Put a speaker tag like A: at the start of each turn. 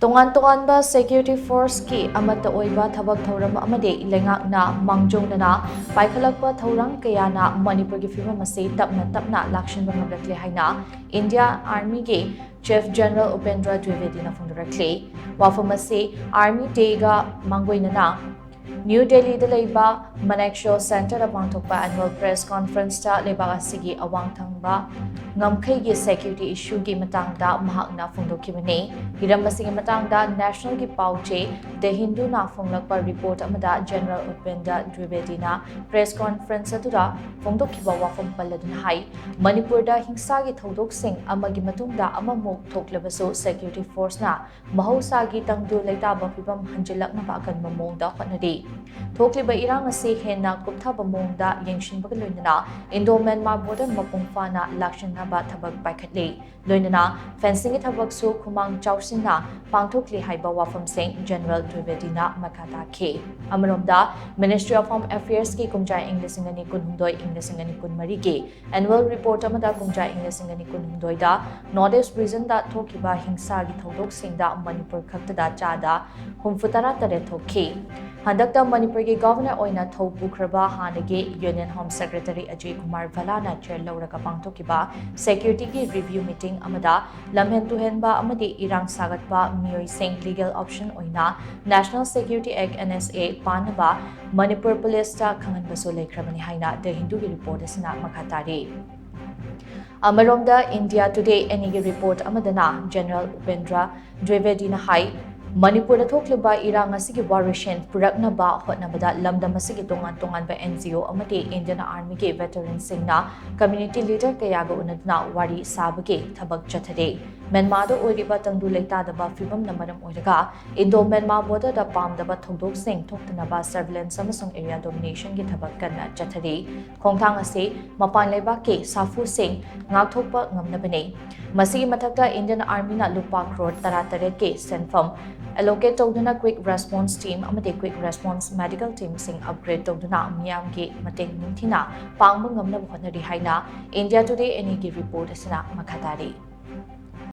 A: ꯇꯣꯉꯥꯟ-ꯇꯣꯉꯥꯟꯕ ꯁꯦꯀ꯭ꯌꯨꯔꯤꯇꯤ ꯐꯣꯔꯁꯀꯤ ꯑꯃꯠꯇ ꯑꯣꯏꯕ ꯊꯕꯛ ꯊꯧꯔꯝ ꯑꯃꯗꯤ ꯂꯩꯉꯥꯛꯅ ꯃꯥꯡꯖꯧꯅꯅ ꯄꯥꯏꯈꯠꯂꯛꯄ ꯊꯧꯔꯥꯡ ꯀꯌꯥꯅ ꯃꯅꯤꯄꯨꯔꯒꯤ ꯐꯤꯚꯝ ꯑꯁꯤ ꯇꯞꯅ-ꯇꯞꯅ ꯂꯥꯛꯁꯤꯟꯕ ꯉꯝꯂꯛꯂꯦ ꯍꯥꯏꯅ ꯏꯟꯗꯤꯌꯥ ꯑꯥꯔꯃꯤꯒꯤ ꯆꯤꯐ ꯖꯦꯅꯔꯦꯜ ꯎꯄꯦꯟꯗ꯭ꯔ ꯗ꯭ꯋꯤꯕꯦꯗꯤꯅ ꯐꯣꯡꯗꯣꯔꯛꯂꯤ꯫ ꯋꯥꯐꯝ ꯑꯁꯤ ꯑꯥꯔꯃꯤ ꯗꯦꯒ ꯃꯥꯡꯒꯣꯏꯅꯅ ꯅ꯭ꯌꯨ ꯗꯦꯜꯂꯤꯗ ꯂꯩꯕ ꯃꯅꯦꯛꯁꯣ ꯁꯦꯟꯇꯔꯗ ꯄꯥꯡꯊꯣꯛꯄ ꯑꯦꯅꯨꯑꯦꯜ ꯄ꯭ꯔꯦꯁ ꯀꯣꯟꯐꯔꯦꯟꯁꯇ ꯂꯩꯕꯥꯛ ꯑꯁꯤꯒꯤ ꯑꯋꯥꯡ ꯊꯪꯕ ꯉꯝꯈꯩꯒꯤ ꯁꯦꯀ꯭ꯌꯨꯔꯤꯇꯤ ꯏꯁꯨꯒꯤ ꯃꯇꯥꯡꯗ ꯃꯍꯥꯛꯅ ꯐꯣꯡꯗꯣꯛꯈꯤꯕꯅꯤ꯫ ꯍꯤꯔꯝ ꯑꯁꯤꯒꯤ ꯃꯇꯥꯡꯗ ꯅꯦꯁꯅꯦꯜꯒꯤ ꯄꯥꯎꯆꯦ ꯗ ꯍꯤꯟꯗꯨꯅ ꯐꯣꯡꯂꯛꯄ ꯔꯤꯄꯣꯔꯠ ꯑꯃꯗ ꯖꯦꯅꯔꯦꯜ ꯎꯄꯦꯟꯗ꯭ꯔ ꯗ꯭ꯋꯤꯕꯦꯗꯤꯅ ꯄ꯭ꯔꯦꯁ ꯀꯣꯟꯐꯔꯦꯟꯁ ꯑꯗꯨꯗ ꯐꯣꯡꯗꯣꯛꯈꯤꯕ ꯋꯥꯐꯝ ꯄꯜꯂꯗꯨꯅ ꯍꯥꯏ ꯃꯅꯤꯄꯨꯔꯗ ꯍꯤꯡꯁꯥꯒꯤ ꯊꯧꯗꯣꯛꯁꯤꯡ ꯑꯃꯒꯤ ꯃꯇꯨꯡꯗ ꯑꯃꯃꯨꯛ ꯊꯣꯛꯂꯕꯁꯨ ꯁꯦꯀ꯭ꯌꯨꯔꯤꯇꯤ ꯐꯣꯔꯁꯅ ꯃꯍꯧꯁꯥꯒꯤ ꯇꯪꯗꯨ ꯂꯩꯇꯥꯕ ꯐꯤꯚꯝ ꯍꯟꯖꯤꯜꯂꯛꯅꯕ ꯑꯀꯟꯕ ꯃꯑꯣꯡꯗ ꯍꯣꯠꯅꯔꯤ꯫ ꯊꯣꯛꯂꯤꯕ ꯏꯔꯥꯡ ꯑꯁꯤ ꯍꯦꯟꯅ ꯀꯨꯞꯊꯕ ꯃꯑꯣꯡꯗ ꯌꯦꯡꯁꯤꯟꯕꯒ ꯂꯣꯏꯅꯅ ꯏꯟꯗꯣ-ꯃ꯭ꯌꯥꯟꯃꯥꯔ ꯕꯣꯔꯗꯔ ꯃꯄꯨꯡ ꯐꯥꯅ ꯂꯥꯛꯁꯤꯟꯅꯕ ꯊꯕꯛ ꯄꯥꯏꯈꯠꯂꯤ꯫ ꯂꯣꯏꯅꯅ ꯐꯦꯟꯁꯤꯡꯒꯤ ꯊꯕꯛꯁꯨ ꯈꯨꯃꯥꯡ ꯆꯥꯎꯁꯤꯟꯅ ꯄꯥꯡꯊꯣꯛꯂꯤ ꯍꯥꯏꯕ ꯋꯥꯐꯝꯁꯤꯡ ꯖꯦꯅꯔꯦꯜ ꯗ꯭ꯋꯤꯕꯦꯗꯤꯅ ꯃꯈꯥ ꯇꯥꯈꯤ꯫ ꯑꯃꯔꯣꯝꯗ ꯃꯤꯅꯤꯁꯇ꯭ꯔꯤ ꯑꯣꯐ ꯍꯣꯝ ꯑꯦꯐꯤꯌꯔꯁꯀꯤ ꯀꯨꯝꯖꯥ ꯏꯪ 2016-2017 2023ꯒꯤ ꯑꯦꯅꯨꯑꯦꯜ ꯔꯤꯄꯣꯔꯠ ꯑꯃꯗ ꯀꯨꯝꯖꯥ ꯏꯪ 2016-2017ꯗ ꯅꯣꯔꯊ ꯏꯁꯠ ꯔꯤꯖꯟꯗ ꯊꯣꯛꯈꯤꯕ ꯍꯤꯡꯁꯥꯒꯤ ꯊꯧꯗꯣꯛꯁꯤꯡꯗ ꯃꯅꯤꯄꯨꯔ ꯈꯛꯇꯗ ꯆꯥꯗ 68 ꯊꯣꯛꯈꯤ꯫ ꯍꯟꯗꯛꯇ ꯃꯅꯤꯄꯨꯔꯒꯤ ꯒꯚꯔꯅꯔ ꯑꯣꯏꯅ ꯊꯧ ꯄꯨꯈ꯭ꯔꯕ ꯍꯥꯟꯅꯒꯤ union home secretary Ajay Kumar ꯚꯜꯂꯥꯅ ꯆꯦꯌꯔ ꯂꯧꯔꯒ ꯄꯥꯡꯊꯣꯛꯈꯤꯕ ꯁꯦꯀ꯭ꯌꯨꯔꯤꯇꯤꯒꯤ ꯔꯤꯚꯤꯌꯨ ꯃꯤꯇꯤꯡ ꯑꯃꯗ ꯂꯝꯍꯦꯟ ꯇꯨꯍꯦꯟꯕ ꯑꯃꯗꯤ ꯏꯔꯥꯡ ꯁꯥꯒꯠꯄ ꯃꯤꯑꯣꯏꯁꯤꯡ ꯂꯤꯒꯦꯜ ꯑꯣꯞꯁꯟ ꯑꯣꯏꯅ ꯅꯦꯁꯅꯦꯜ ꯁꯦꯀ꯭ꯌꯨꯔꯤꯇꯤ ꯑꯦꯛ (NSA) ꯄꯥꯟꯅꯕ ꯃꯅꯤꯄꯨꯔ ꯄꯨꯂꯤꯁꯇ ꯈꯪꯍꯟꯕꯁꯨ ꯂꯩꯈ꯭ꯔꯕꯅꯤ ꯍꯥꯏꯅ ꯗ ꯍꯤꯟꯗꯨꯒꯤ ꯔꯤꯄꯣꯔꯠ ꯑꯁꯤꯅ ꯃꯈꯥ ꯇꯥꯔꯤ꯫ ꯑꯃꯔꯣꯝꯗ ꯏꯟꯗꯤꯌꯥ ꯇꯨꯗꯦ (NEꯒꯤ ꯔꯤꯄꯣꯔꯠ ꯑꯃꯗꯅ ꯖꯦꯅꯔꯦꯜ ꯎꯄꯦꯟꯗ꯭ꯔ ꯗ꯭ꯋꯤꯕꯦꯗꯤꯅ ꯍꯥꯏ ꯃꯅꯤꯄꯨꯔꯗ ꯊꯣꯛꯂꯤꯕ ꯏꯔꯥꯡ ꯑꯁꯤꯒꯤ ꯋꯥꯔꯣꯏꯁꯤꯟ ꯄꯨꯔꯛꯅꯕ ꯍꯣꯠꯅꯕꯗ ꯂꯝꯗꯝ ꯑꯁꯤꯒꯤ ꯇꯣꯉꯥꯟ-ꯇꯣꯉꯥꯟꯕ NGO ꯑꯃꯗꯤ ꯏꯟꯗꯤꯌꯟ ꯑꯥꯔꯃꯤꯒꯤ ꯚꯦꯇꯔꯟꯁꯤꯡꯅ ꯀꯝꯃ꯭ꯌꯨꯅꯤꯇꯤ ꯂꯤꯗꯔ ꯀꯌꯥꯒ ꯎꯅꯗꯨꯅ ꯋꯥꯔꯤ ꯁꯥꯕꯒꯤ ꯊꯕꯛ ꯆꯠꯊꯔꯤ꯫ ꯃ꯭ꯌꯥꯟꯃꯥꯔꯗ ꯑꯣꯏꯔꯤꯕ ꯇꯪꯗꯨ ꯂꯩꯇꯥꯗꯕ ꯐꯤꯚꯝꯅ ꯃꯔꯝ ꯑꯣꯏꯔꯒ ꯏꯟꯗꯣ-ꯃ꯭ꯌꯥꯟꯃꯥꯔ ꯕꯣꯔꯗꯔꯗ ꯄꯥꯝꯗꯕ ꯊꯧꯗꯣꯛꯁꯤꯡ ꯊꯣꯛꯇꯅꯕ ꯁꯔꯚꯤꯂꯦꯟꯁ ꯑꯃꯁꯨꯡ ꯑꯦꯔꯤꯌꯥ ꯗꯣꯃꯤꯅꯦꯁꯟꯒꯤ ꯊꯕꯛ ꯀꯟꯅ ꯆꯠꯊꯔꯤ꯫ ꯈꯣꯡꯊꯥꯡ ꯑꯁꯤ ꯃꯄꯥꯟ ꯂꯩꯕꯥꯛꯀꯤ ꯁꯥꯐꯨꯁꯤꯡ ꯉꯥꯛꯊꯣꯛꯄ ꯉꯝꯅꯕꯅꯤ꯫ ꯃꯁꯤꯒꯤ ꯃꯊꯛꯇ ꯏꯟꯗꯤꯌꯟ ꯑꯥꯔꯃꯤꯅ ꯂꯨꯄꯥ ꯀ꯭ꯔꯣꯔ 18ꯀꯤ ꯁꯦꯟꯐꯝ ꯑꯦꯂꯣꯀꯦꯠ ꯇꯧꯗꯨꯅ ꯀ꯭ꯋꯤꯛ ꯔꯦꯁꯄꯣꯟꯁ ꯇꯤꯝ ꯑꯃꯗꯤ ꯀ꯭ꯋꯤꯛ ꯔꯦꯁꯄꯣꯟꯁ ꯃꯦꯗꯤꯀꯦꯜ ꯇꯤꯝꯁꯤꯡ ꯑꯞꯒ꯭ꯔꯦꯗ ꯇꯧꯗꯨꯅ ꯃꯤꯌꯥꯝꯒꯤ ꯃꯇꯦꯡ ꯅꯤꯡꯊꯤꯅ ꯄꯥꯡꯕ ꯉꯝꯅꯕ ꯍꯣꯠꯅꯔꯤ ꯍꯥꯏꯅ ꯏꯟꯗꯤꯌꯥ ꯇꯨꯗꯦ (NEꯒꯤ ꯔꯤꯄꯣꯔꯠ ꯑꯁꯤꯅ ꯃꯈꯥ ꯇꯥꯔꯤ꯫